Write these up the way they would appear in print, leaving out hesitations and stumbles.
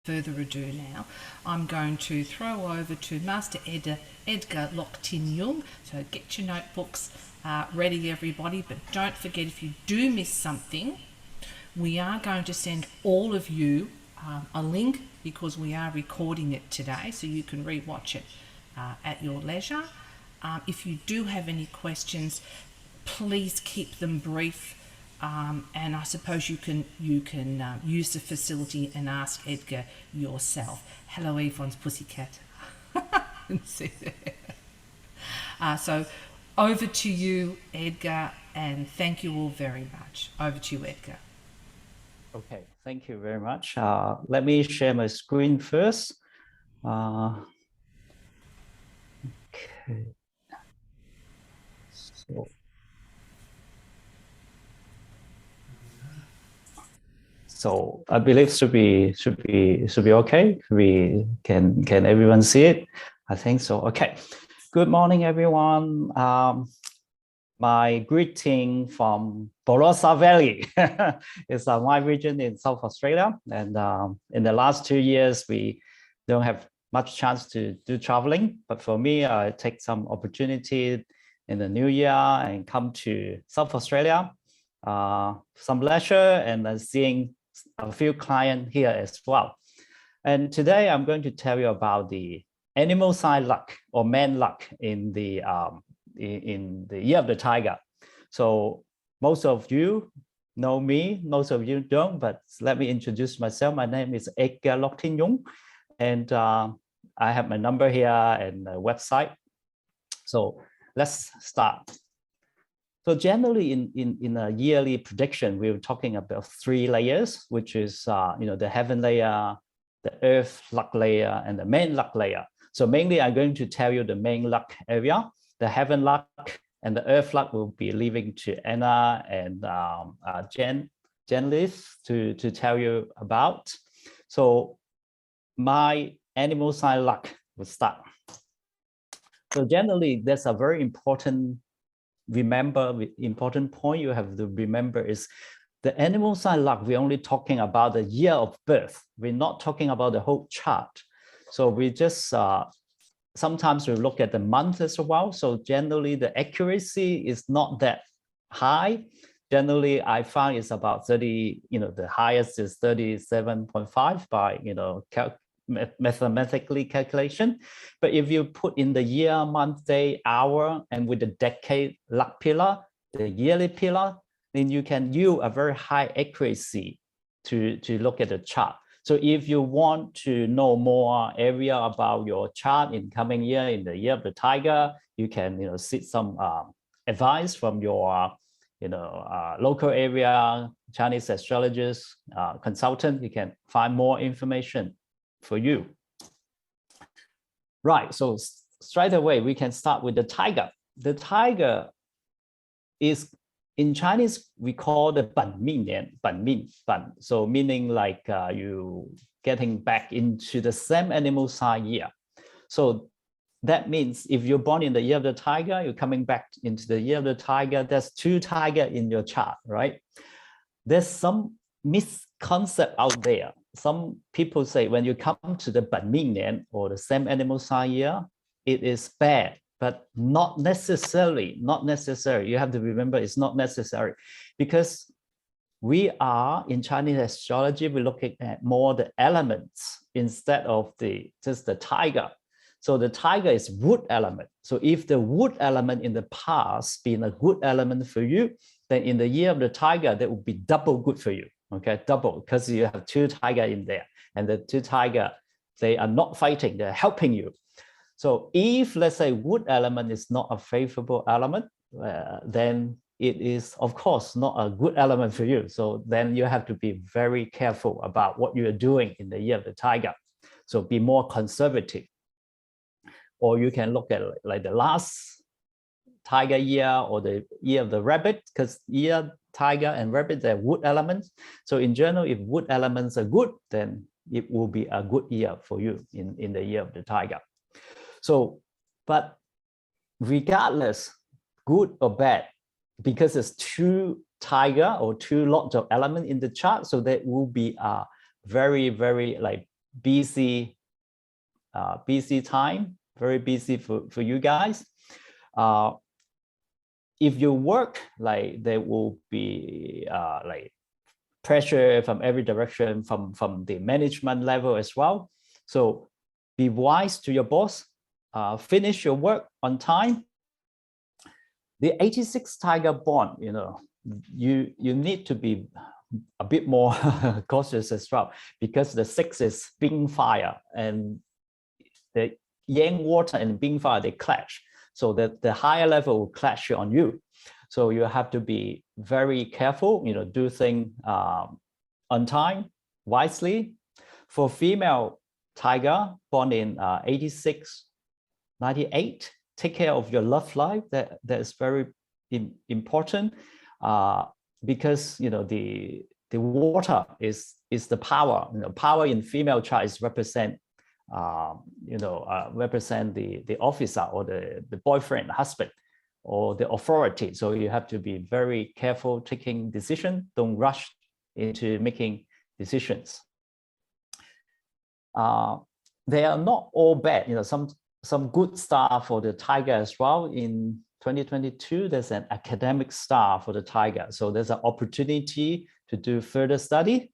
further ado now, I'm going to throw over to Master Edgar Lok. So get your notebooks ready, everybody, but don't forget, if you do miss something, we are going to send all of you a link, because we are recording it today, so you can re-watch it at your leisure. If you do have any questions, please keep them brief, and I suppose you can use the facility and ask Edgar yourself. Hello, Yvonne's pussycat. See there. So over to you, Edgar, and thank you all very much. Over to you, Edgar. Okay, thank you very much. Let me share my screen first. Okay. So I believe should be okay. Can everyone see it? I think so. Okay. Good morning, everyone. My greeting from Barossa Valley. It's my region in South Australia, and in the last 2 years we don't have much chance to do traveling. But for me, I take some opportunity in the new year and come to South Australia, some leisure, and seeing a few clients here as well. And today I'm going to tell you about the animal sign luck or man luck in the year of the tiger. So most of you know me, most of you don't, but let me introduce myself. My name is Edgar Lok, and I have my number here and the website. So let's start. So generally in a yearly prediction, we're talking about 3 layers, which is the heaven layer, the earth luck layer, and the main luck layer. So mainly I'm going to tell you the main luck area. The heaven luck and the earth luck will be leaving to Anna and Jen Leaf to tell you about. So my animal sign luck will start. So generally, there's a very important point you have to remember is the animal sign luck. We're only talking about the year of birth. We're not talking about the whole chart. So we just sometimes we look at the month as well. So generally the accuracy is not that high. Generally, I find it's about 30, the highest is 37.5 by, mathematically calculation. But if you put in the year, month, day, hour, and with the decade luck pillar, the yearly pillar, then you can use a very high accuracy to look at the chart. So if you want to know more area about your chart in coming year, in the year of the tiger, you can seek some advice from your local area Chinese astrologist consultant. You can find more information for you. Right, so straight away we can start with the tiger. The tiger is, in Chinese, we call the 本命年, 本命, so meaning like you getting back into the same animal sign year. So that means if you're born in the year of the tiger, you're coming back into the year of the tiger. There's 2 tigers in your chart, right? There's some misconcept out there. Some people say when you come to the 本命年 or the same animal sign year, it is bad. But not necessarily. You have to remember it's not necessary, because we are in Chinese astrology, we're looking at more the elements instead of just the tiger. So the tiger is wood element. So if the wood element in the past been a good element for you, then in the year of the tiger, that would be double good for you. Okay, double, because you have 2 tigers in there, and the 2 tigers, they are not fighting, they're helping you. So if, let's say, wood element is not a favorable element, then it is, of course, not a good element for you. So then you have to be very careful about what you are doing in the year of the tiger. So be more conservative. Or you can look at like the last tiger year or the year of the rabbit, because year tiger and rabbit, they're wood elements. So in general, if wood elements are good, then it will be a good year for you in the year of the tiger. So, but regardless, good or bad, because it's 2 tiger or 2 lots of element in the chart, so that will be a very, very like busy, busy time, very busy for you guys. If you work, like there will be like pressure from every direction from the management level as well. So be wise to your boss, finish your work on time. The 86 Tiger bond, you know, you need to be a bit more cautious as well, because the 6 is Bing fire, and the Yang water and Bing fire, they clash. So that the higher level will clash on you. So you have to be very careful, you know, do things on time, wisely. For female Tiger born in 86, 98, take care of your love life. That is very important, because you know the water is the power. You know, power in female chart is represent represent the officer or the boyfriend, husband, or the authority. So you have to be very careful taking decision. Don't rush into making decisions. They are not all bad. You know, some good star for the Tiger as well. In 2022, there's an academic star for the Tiger. So there's an opportunity to do further study.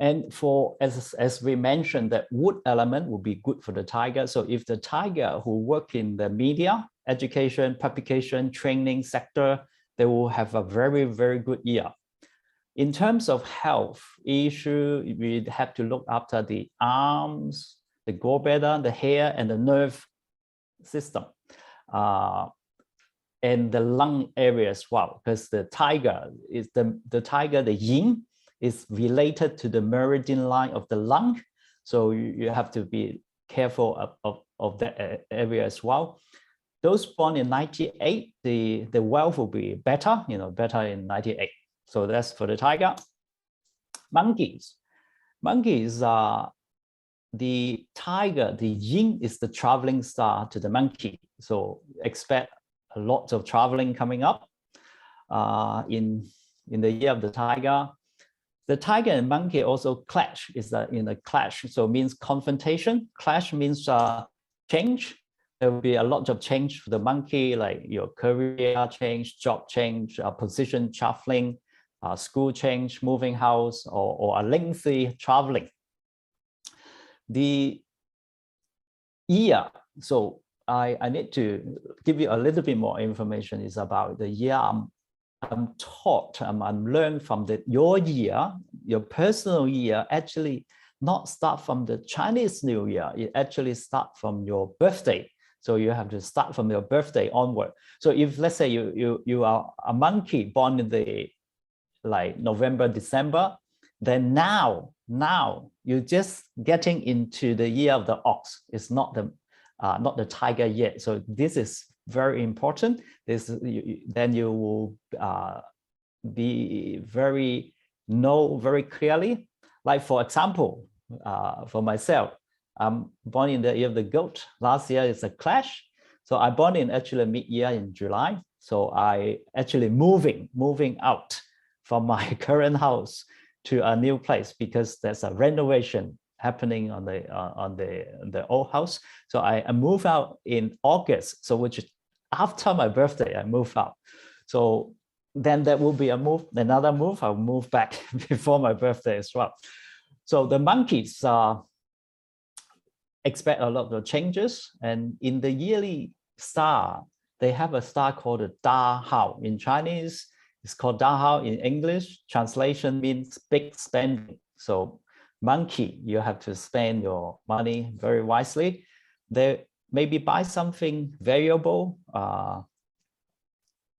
And for, as we mentioned, that wood element will be good for the Tiger. So if the Tiger who work in the media, education, publication, training sector, they will have a very, very good year. In terms of health issue, we have to look after the arms, the gallbladder, the hair, and the nerve system, and the lung area as well, because the Tiger is the Tiger, the yin, is related to the meridian line of the lung. So you have to be careful of that area as well. Those born in 98, the wealth will be better, you know, better in 98. So that's for the Tiger. Monkeys. Monkeys are the Tiger, the yin is the traveling star to the monkey. So expect a lot of traveling coming up in the year of the Tiger. The Tiger and monkey also clash, is in a clash. So it means confrontation. Clash means change. There will be a lot of change for the monkey, like your career change, job change, position shuffling, school change, moving house, or a lengthy traveling. The year, so I need to give you a little bit more information, is about the year I'm taught, I'm learned from your year, your personal year, actually not start from the Chinese New Year. It actually start from your birthday. So you have to start from your birthday onward. So if, let's say you are a monkey born in the like November, December, then now you're just getting into the year of the ox. It's not the Tiger yet. So this is very important. Then you will be know very clearly. Like for example, for myself, I'm born in the year of the goat. Last year is a clash. So I born in actually mid-year in July. So I actually moving out from my current house to a new place, because there's a renovation happening on the old house. So I move out in August. So which is after my birthday, I move out. So then there will be another move. I'll move back before my birthday as well. So the monkeys expect a lot of changes. And in the yearly star, they have a star called the Da Hao. In Chinese, it's called Da Hao. In English, translation means big spending. So monkey, you have to spend your money very wisely. They maybe buy something valuable,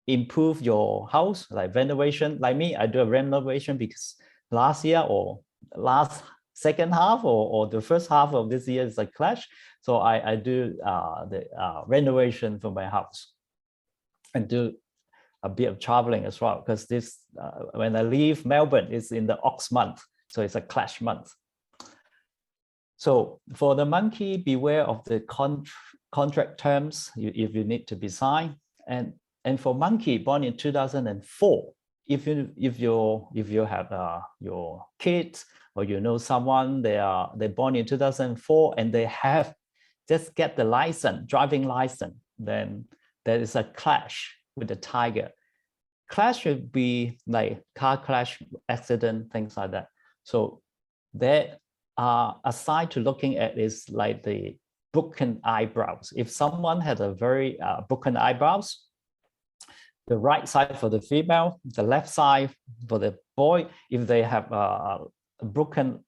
improve your house, like renovation. Like me, I do a renovation because last year or last second half or the first half of this year is a clash. So I do the renovation for my house and do a bit of traveling as well, because this when I leave Melbourne, it's in the ox month. So it's a clash month. So for the monkey, beware of the contract terms if you need to be signed. And for monkey born in 2004, if you have your kids or you know someone, they're born in 2004 and they have just get the license, driving license, then there is a clash with the tiger. Clash should be like car crash, accident, things like that. So there are a side to looking at is like the broken eyebrows. If someone had a very broken eyebrows, the right side for the female, the left side for the boy, if they have a broken,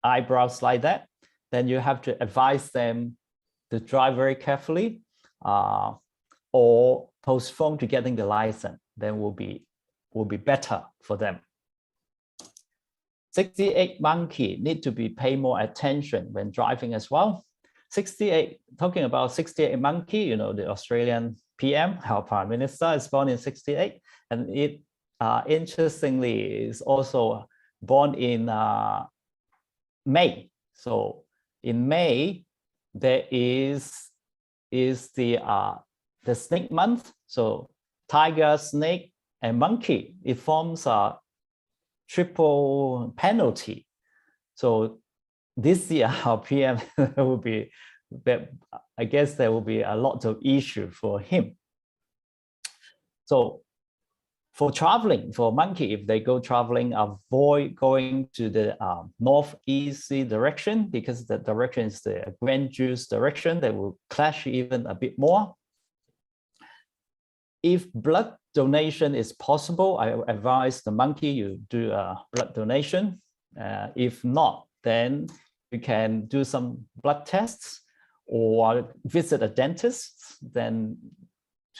eyebrows like that, then you have to advise them to drive very carefully, or postpone to getting the license. Then will be better for them. 68 monkey need to be pay more attention when driving as well. 68, talking about 68 monkey, the Australian PM, our Prime Minister, is born in 68, and it interestingly is also born in May. So in May, there is the snake month. So tiger, snake, and monkey, it forms a triple penalty. So this year, our PM will be, I guess there will be a lot of issue for him. So for traveling, for monkey, if they go traveling, avoid going to the northeast direction, because the direction is the Grand Juice direction. They will clash even a bit more. If blood donation is possible, I advise the monkey you do a blood donation. If not, then you can do some blood tests or visit a dentist then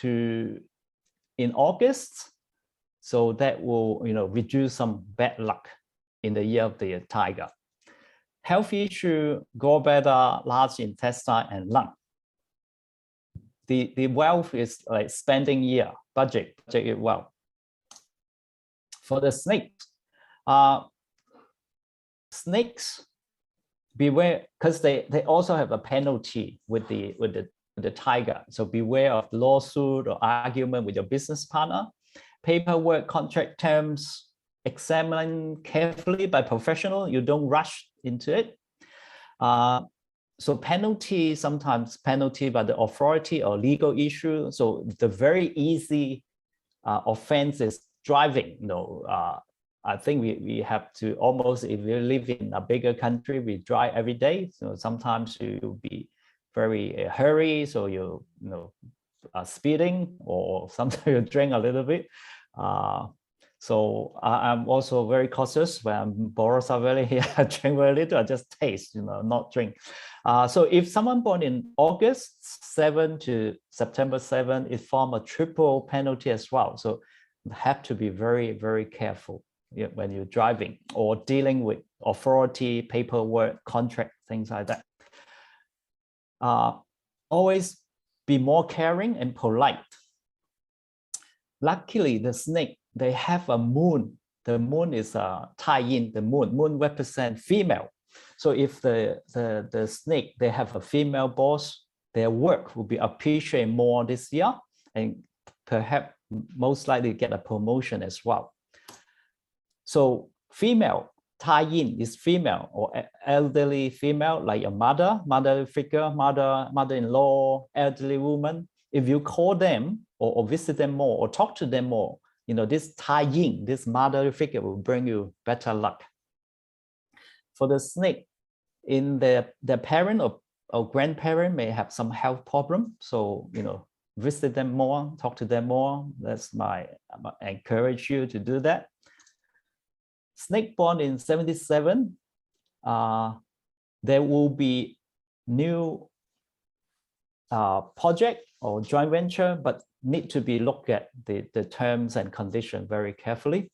in August. So that will reduce some bad luck in the year of the tiger. Health issue, gallbladder, large intestine, and lung. The wealth is like spending year, budget it well. For the snakes, beware, because they also have a penalty with the tiger. So beware of lawsuit or argument with your business partner. Paperwork, contract terms, examine carefully by professional. You don't rush into it. So penalty, sometimes penalty by the authority or legal issue. So the very easy offense is driving. I think we have to almost, if you live in a bigger country, we drive every day. So sometimes you'll be very hurry. So you speeding, or sometimes you drink a little bit. So I'm also very cautious when I'm Boros Valley. I drink very little. I just taste, not drink. So if someone born in August 7 to September 7, it forms a triple penalty as well. So you have to be very, very careful when you're driving or dealing with authority, paperwork, contract, things like that. Always be more caring and polite. Luckily, the snake, they have a moon. The moon is a tie-in. The moon represents female. So if the snake, they have a female boss, their work will be appreciated more this year, and perhaps most likely get a promotion as well. So female, tie-in is female or elderly female, like a mother figure, mother-in-law, elderly woman. If you call them or visit them more or talk to them more, this tie-in, this mother figure will bring you better luck. For the snake, in their parent or grandparent may have some health problem. So, visit them more, talk to them more. That's I encourage you to do that. Snake born in 77, there will be new project or joint venture, but need to be looked at the terms and conditions very carefully.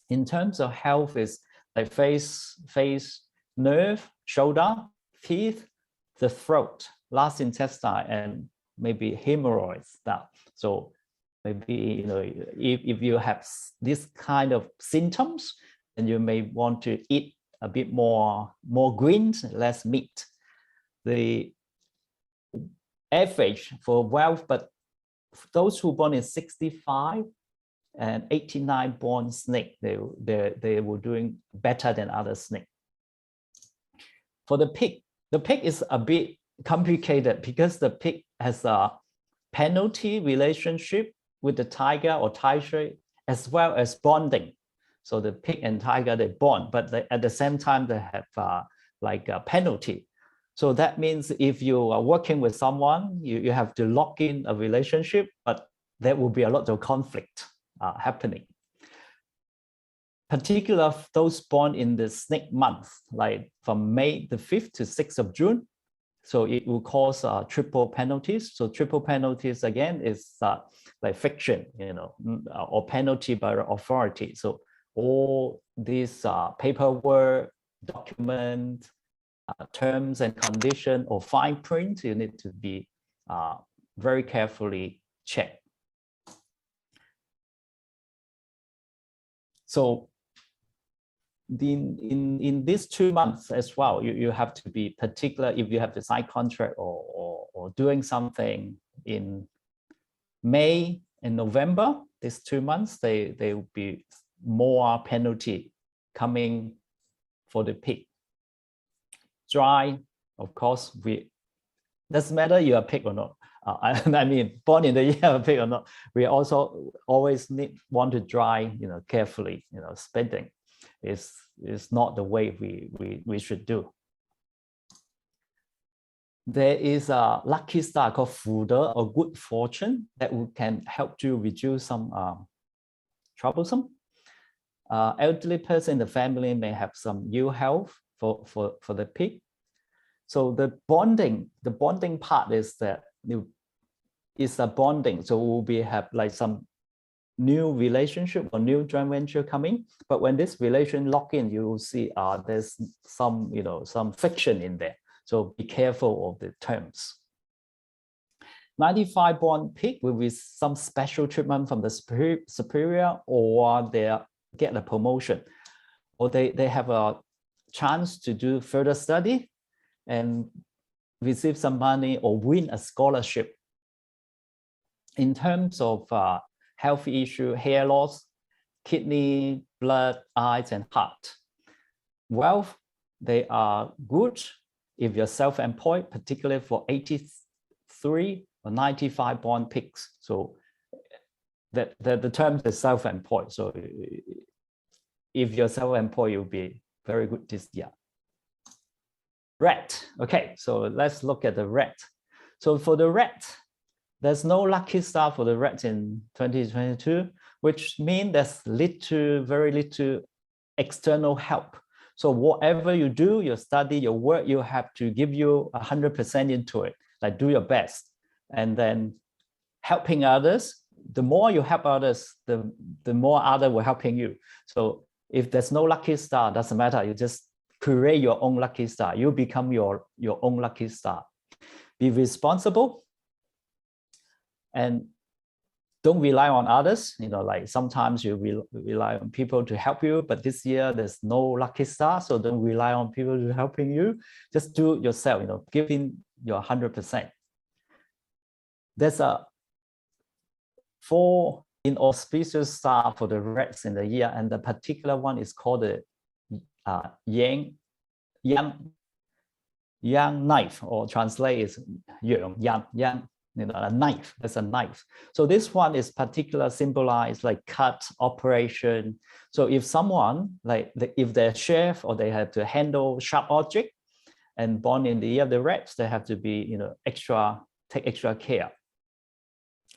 In terms of health, is like face, nerve, shoulder, teeth, the throat, large intestine, and maybe hemorrhoids. So maybe if you have this kind of symptoms, then you may want to eat a bit more greens, less meat. The average for wealth, but those who born in 65 and 89 born snake. They were doing better than other snake. For the pig is a bit complicated because the pig has a penalty relationship with the tiger or tiger, as well as bonding. So the pig and tiger, they bond, but at the same time, they have like a penalty. So that means if you are working with someone, you have to lock in a relationship, but there will be a lot of conflict happening. Particular those born in the snake month, like from May the 5th to 6th of June. So it will cause triple penalties. So triple penalties again is like fiction, or penalty by authority. So all these paperwork, document, terms and condition or fine print, you need to be very carefully checked. So in these 2 months as well, you have to be particular if you have to sign contract or doing something in May and November. These 2 months, they will be more penalty coming for the pig. Dry, of course, doesn't matter you are pig or not. I mean, born in the year of pig or not, we also always want to dry, carefully. Spending is not the way we should do. There is a lucky star called Fude or good fortune that can help you reduce some troublesome. Elderly person in the family may have some ill health for the pig. So the bonding part is that is a bonding. So we'll have like some new relationship or new joint venture coming. But when this relation lock in, you will see there's some some friction in there. So be careful of the terms. 95 born pig will be some special treatment from the superior, or they get a promotion, or they have a chance to do further study and receive some money or win a scholarship. In terms of health issue, hair loss, kidney, blood, eyes, and heart. Wealth, they are good if you're self-employed, particularly for 83 or 95 born pigs. So the term is self-employed. So if you're self-employed, you'll be very good this year. Rat. Okay, so let's look at the rat. So for the rat, there's no lucky star for the rat in 2022, which means there's very little external help. So whatever you do, your study, your work, you have to give you 100% into it, like do your best. And then helping others, the more you help others, the more others will helping you. So if there's no lucky star, doesn't matter. You just create your own lucky star. You become your own lucky star. Be responsible and don't rely on others. Like sometimes you rely on people to help you, but this year there's no lucky star, so don't rely on people to helping you. Just do it yourself. Give in your 100%. There's a 4 inauspicious star for the rats in the year, and the particular one is called the yang knife, or translate is yang. A knife. That's a knife. So this one is particular symbolized like cut, operation. So if someone if they're chef or they have to handle sharp object, and born in the year of the rats, they have to be take extra care.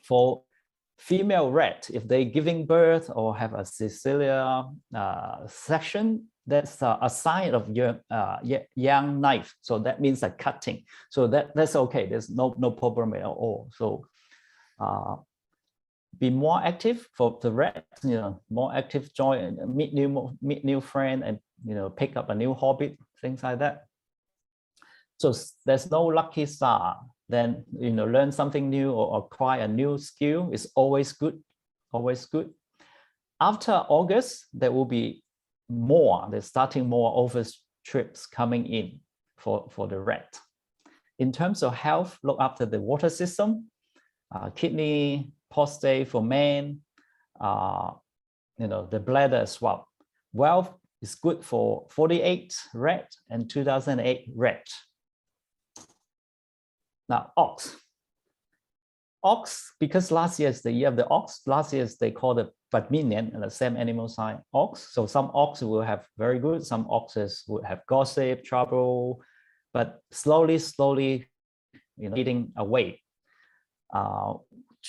For female rat, if they giving birth or have a cesarean section, that's a sign of young knife. So that means like cutting. So that's okay. There's no problem at all. So be more active for the rat. More active, join, meet new friend, and pick up a new hobby, things like that. So there's no lucky star. Then learn something new or acquire a new skill is always good. Always good. After August, there will be there's starting more overseas trips coming in for the rat. In terms of health, look after the water system, kidney, prostate for men, the bladder as well. 12 is good for 48 red and 2008 red. Now, ox. Ox, because last year is the year of the ox, last year they call it Bạch Minh Niên, and the same animal sign, ox. So some ox will have very good, some oxes would have gossip, trouble, but slowly, fading away.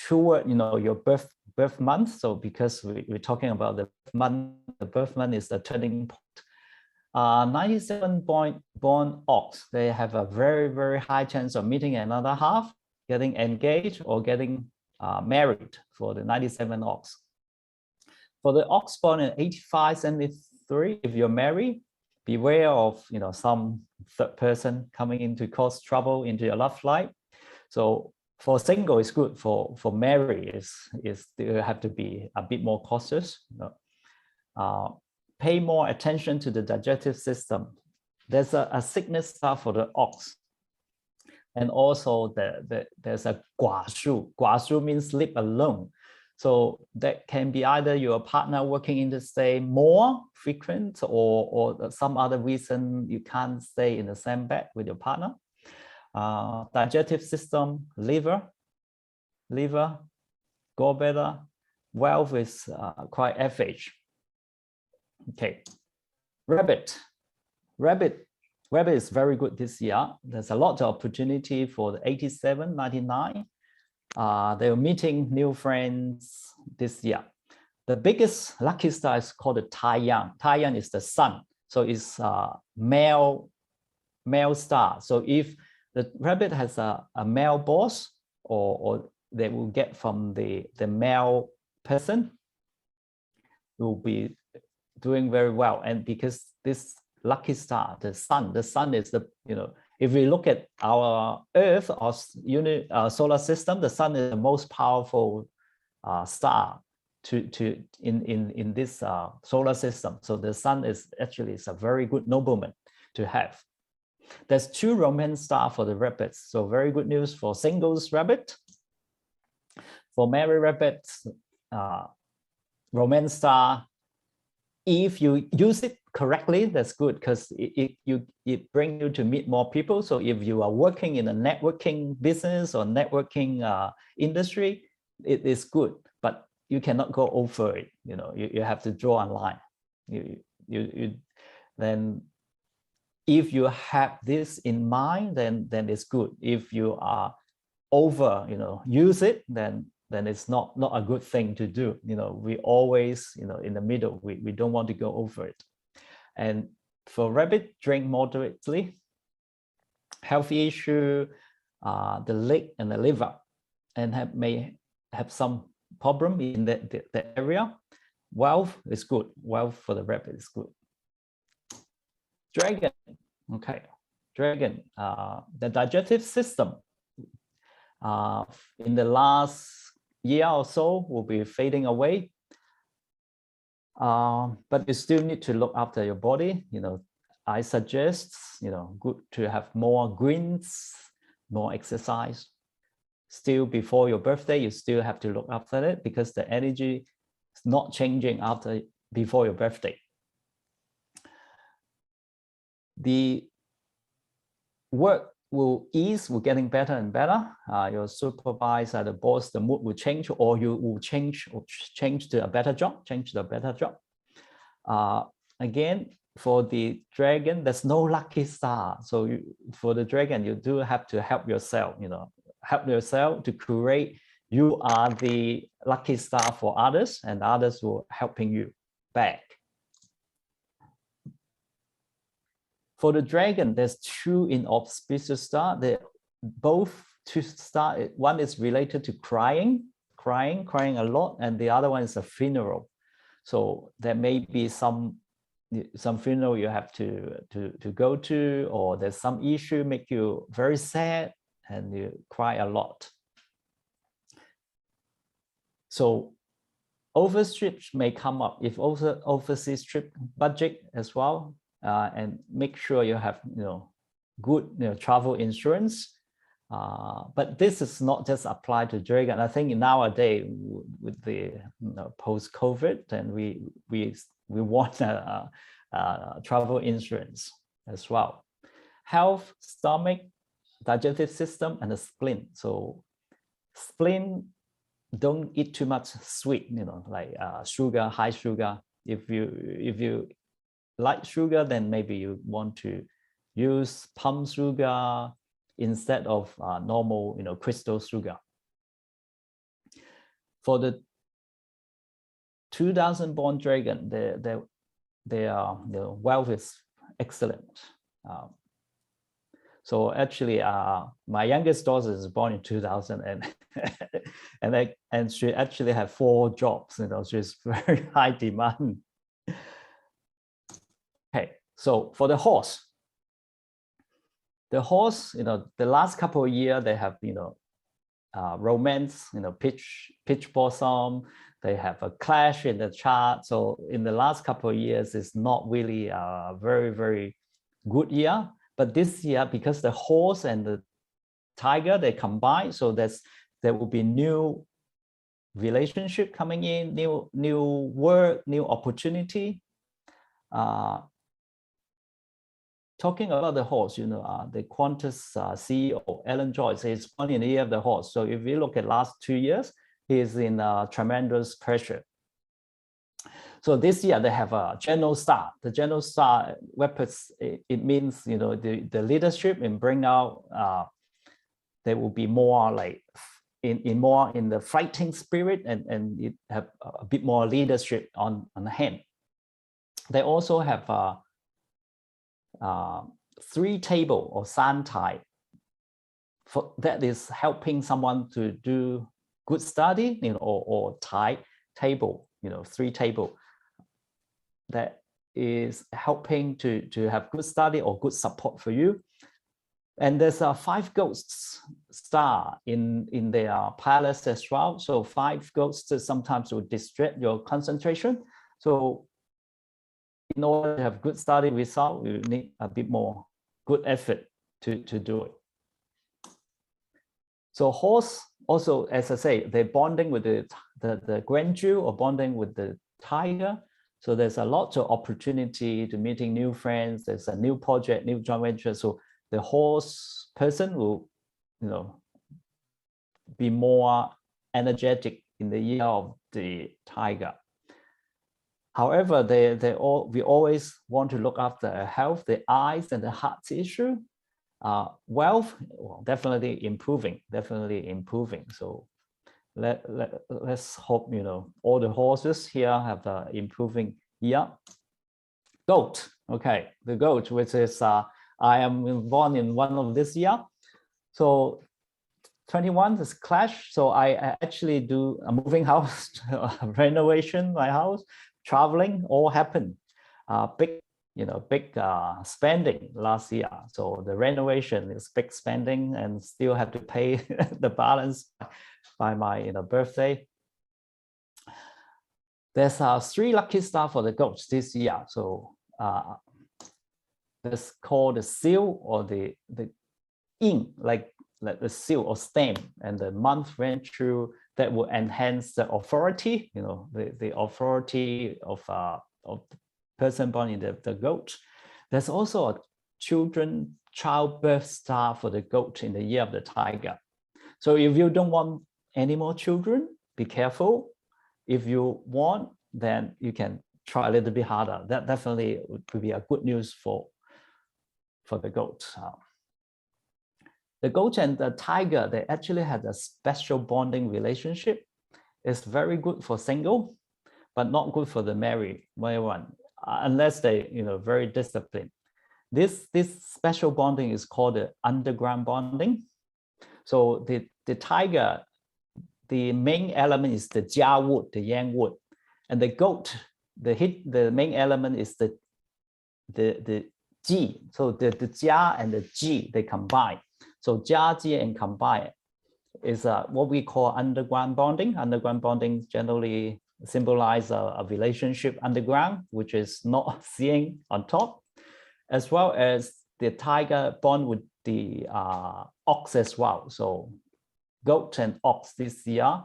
Toward, your birth month. So because we're talking about the birth month is the turning point. 97 born ox, they have a very, very high chance of meeting another half, getting engaged or getting married for the 97 ox. For the ox born in 85, 73, if you're married, beware of some third person coming in to cause trouble into your love life. So for single, it's good. For married, is you have to be a bit more cautious. Pay more attention to the digestive system. There's a sickness star for the ox. And also there's a 寡数. 寡数means live alone. So that can be either your partner working in the same more frequent or some other reason you can't stay in the same bed with your partner. Digestive system, liver, gallbladder, wealth is quite average. Okay, rabbit is very good this year. There's a lot of opportunity for the 87, 99. They're meeting new friends this year. The biggest lucky star is called the Taiyang. Taiyang is the sun. So it's male star. So if the rabbit has a male boss or they will get from the male person, will be doing very well. And because this lucky star, the sun is the, if we look at our Earth or solar system, the sun is the most powerful star in this solar system. So the sun is actually a very good nobleman to have. There's 2 romance stars for the rabbits. So very good news for singles rabbit. For married rabbits, romance star, if you use it correctly, that's good because it brings you to meet more people. So if you are working in a networking business or networking industry, it is good, but you cannot go over it. You have to draw a line. Then if you have this in mind, then it's good. If you are over, use it, then it's not a good thing to do. We always, in the middle, we don't want to go over it. And for rabbit, drink moderately. Healthy issue, the leg and the liver, and may have some problem in the area. Wealth is good. Wealth for the rabbit is good. Dragon, okay. Dragon, the digestive system in the last year or so will be fading away. But you still need to look after your body. I suggest, good to have more greens, more exercise. Still before your birthday, you still have to look after it because the energy is not changing before your birthday. The work will getting better and better. Your supervisor, the boss, the mood will change, or you will change to a better job, Again, for the dragon, there's no lucky star. So for the dragon, you do have to help yourself, help yourself to create. You are the lucky star for others, and others will helping you back. For the dragon, there's 2 inauspicious stars. Both 2 stars. One is related to crying a lot, and the other one is a funeral. So there may be some funeral you have to go to, or there's some issue make you very sad and you cry a lot. So overstretch may come up. If also overseas trip, budget as well. And make sure you have good travel insurance. But this is not just applied to dragon. I think nowadays with the post-COVID, and we want travel insurance as well. Health, stomach, digestive system, and the spleen. So spleen, don't eat too much sweet, like sugar, high sugar. If you like sugar, then maybe you want to use palm sugar instead of normal, crystal sugar. For the 2000 born dragon, their wealth is excellent. So actually, my youngest daughter is born in 2000, and she actually had 4 jobs. She's very high demand. Okay, so for the horse, the last couple of years they have romance, peach blossom. They have a clash in the chart. So in the last couple of years, it's not really a very, very good year. But this year, because the horse and the tiger, they combine, so there will be new relationship coming in, new work, new opportunity. Talking about the horse, the Qantas CEO, Alan Joyce, is born in the year of the horse. So if you look at last 2 years, he is in tremendous pressure. So this year they have a general star. The general star weapons, it means, the leadership and bring out, they will be more like more in the fighting spirit and it have a bit more leadership on the hand. They also have 3 table or san tai, that is helping someone to do good study, or tai table, 3 table, that is helping to have good study or good support for you. And there's a 5 ghosts star in their palace as well. So 5 ghosts sometimes will distract your concentration. So in order to have good study result, you need a bit more good effort to do it. So horse also, as I say, they're bonding with the grandeur or bonding with the tiger. So there's a lot of opportunity to meeting new friends. There's a new project, new joint venture. So the horse person will, be more energetic in the year of the tiger. However, we always want to look after our health, the eyes and the heart issue. Wealth, well, definitely improving. So let's hope, all the horses here have the improving year. Goat, okay, the goat, which is, I am born in one of this year. So 21 is clash. So I actually do a moving house, renovation, my house, traveling, all happened. Big spending last year. So the renovation is big spending and still have to pay the balance by my birthday. There's 3 lucky star for the goats this year. So that's called the seal or the yin, like the seal or stem, and the month went through, that will enhance the authority, the authority of the person born in the goat. There's also a childbirth star for the goat in the year of the tiger. So if you don't want any more children, be careful. If you want, then you can try a little bit harder. That definitely would be a good news for the goat. The goat and the tiger, they actually had a special bonding relationship. It's very good for single, but not good for the married one, unless they, very disciplined. This special bonding is called the underground bonding. So the tiger, the main element is the jia wood, the yang wood, and the goat, the main element is the ji. So the jia and the ji, they combine. So jia, ji, and combine is what we call underground bonding. Underground bonding generally symbolize a relationship underground, which is not seen on top, as well as the tiger bond with the ox as well. So goat and ox this year,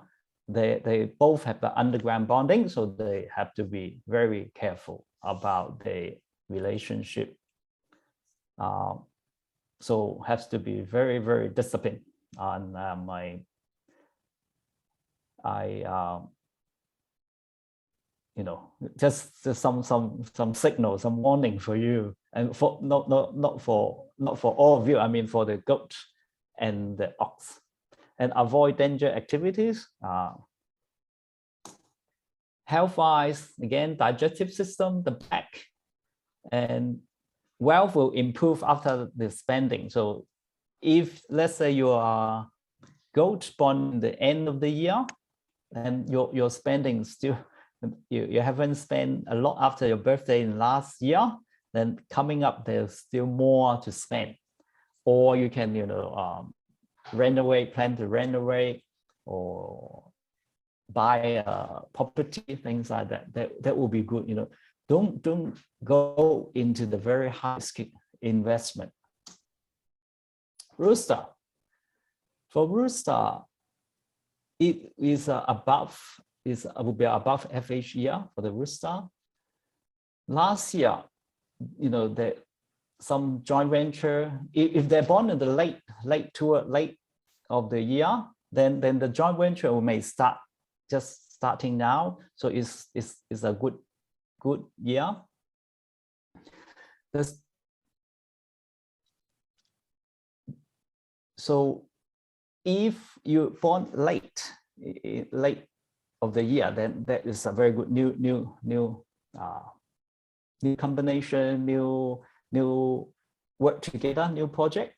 they both have the underground bonding, so they have to be very careful about the relationship. So has to be very, very disciplined on you know, just some signal, some warning for you, and for not for all of you. I mean, for the goat and the ox, and avoid danger activities. Health-wise, again, digestive system, the back, and wealth will improve after the spending. So, if let's say you are goat born in the end of the year, and your spending still, you haven't spent a lot after your birthday in last year, then coming up there's still more to spend. Or you can, you know, renovate, plan to renovate, or buy a property, things like that. That will be good. You know, don't go into the very high risk investment. Rooster. For Rooster, it is will be above average year for the Rooster. Last year, you know, some joint venture, if they're born in the late of the year, then the joint venture may start just starting now. So it's a good year. So if you born late of the year, then that is a very good new combination, new work together, new project.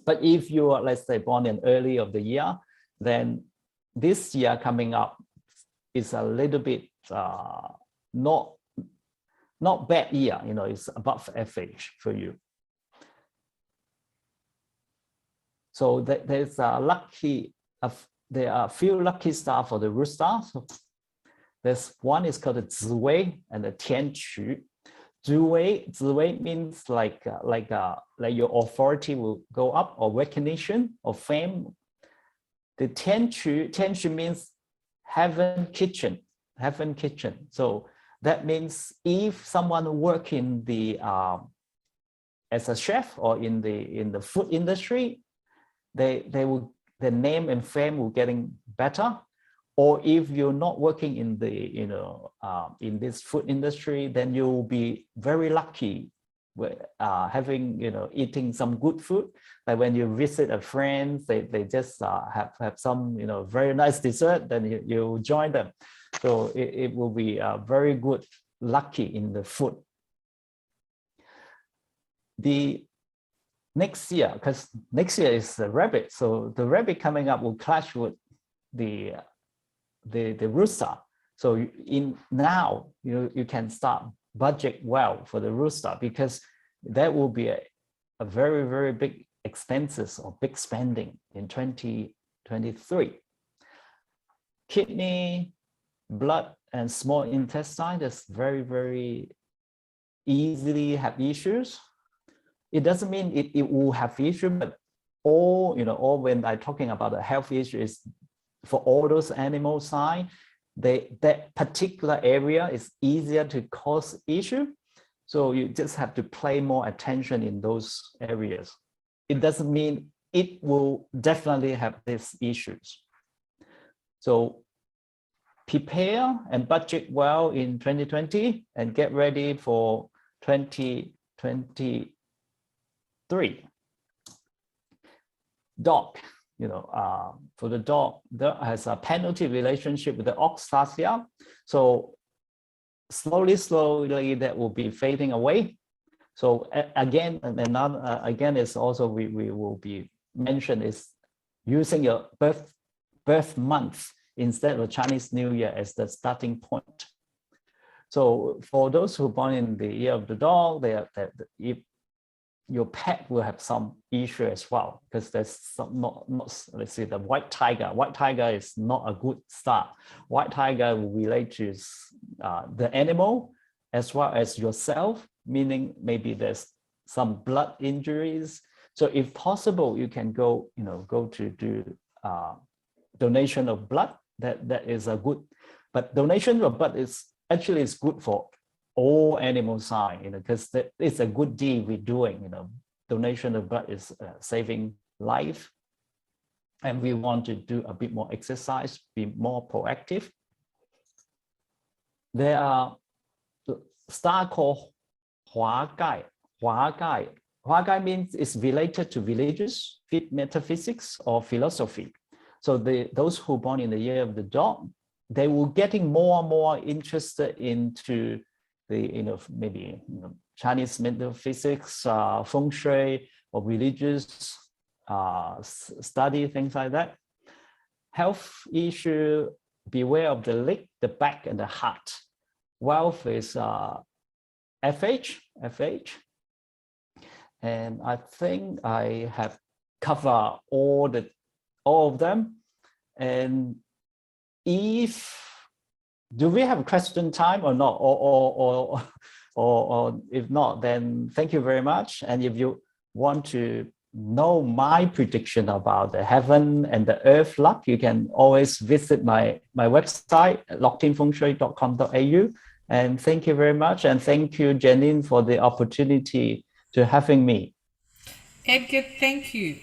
But if you are, let's say, born in early of the year, then this year coming up is a little bit not bad year. You know, it's above average for you. So there's a there are a few lucky stars for the Rooster. So there's one is called the Ziwei and the Tianqu. Ziwei means like your authority will go up, or recognition or fame. The Tianqu means heaven kitchen. So that means if someone work in the as a chef or in the food industry, their name and fame will getting better. Or if you're not working in the in this food industry, then you'll be very lucky with having eating some good food. Like when you visit a friend, they just have some very nice dessert, then you join them. So it will be very good lucky in the food. The next year, because next year is the rabbit, so the rabbit coming up will clash with the Rooster. So now you can start budget well for the Rooster, because that will be a very, very big expenses or big spending in 2023. Kidney, blood, and small intestine, that's very, very easily have issues. It doesn't mean it will have issue, but all when I'm talking about a health issue is for all those animal side, that particular area is easier to cause issue. So you just have to pay more attention in those areas. It doesn't mean it will definitely have these issues. So prepare and budget well in 2020 and get ready for 2023. Dog, for the dog, that has a penalty relationship with the ox last year. So slowly that will be fading away. So again, again is also we will be mentioned is using your birth month instead of Chinese New Year as the starting point. So for those who are born in the year of the dog, your pet will have some issue as well, because there's some not let's say the white tiger. White tiger is not a good start. White tiger will relate to the animal as well as yourself, meaning maybe there's some blood injuries, So if possible, you can go to do donation of blood. That is a good, but donation of blood is actually good for all animal sign, because it's a good deed we're doing. Donation of blood is saving life, and we want to do a bit more exercise, be more proactive. There are star called Hua Gai. Hua Gai. Hua Gai means it's related to religious, metaphysics, or philosophy. So those who born in the year of the dog, they will getting more and more interested into the maybe Chinese metaphysics, Feng Shui, or religious study, things like that. Health issue, beware of the leg, the back, and the heart. Wealth is FH. And I think I have covered all of them. And do we have question time or not? Or if not, then thank you very much. And if you want to know my prediction about the heaven and the earth luck, you can always visit my website, loktinfengshui.com.au. And thank you very much. And thank you, Janene, for the opportunity to having me. Edgar, thank you.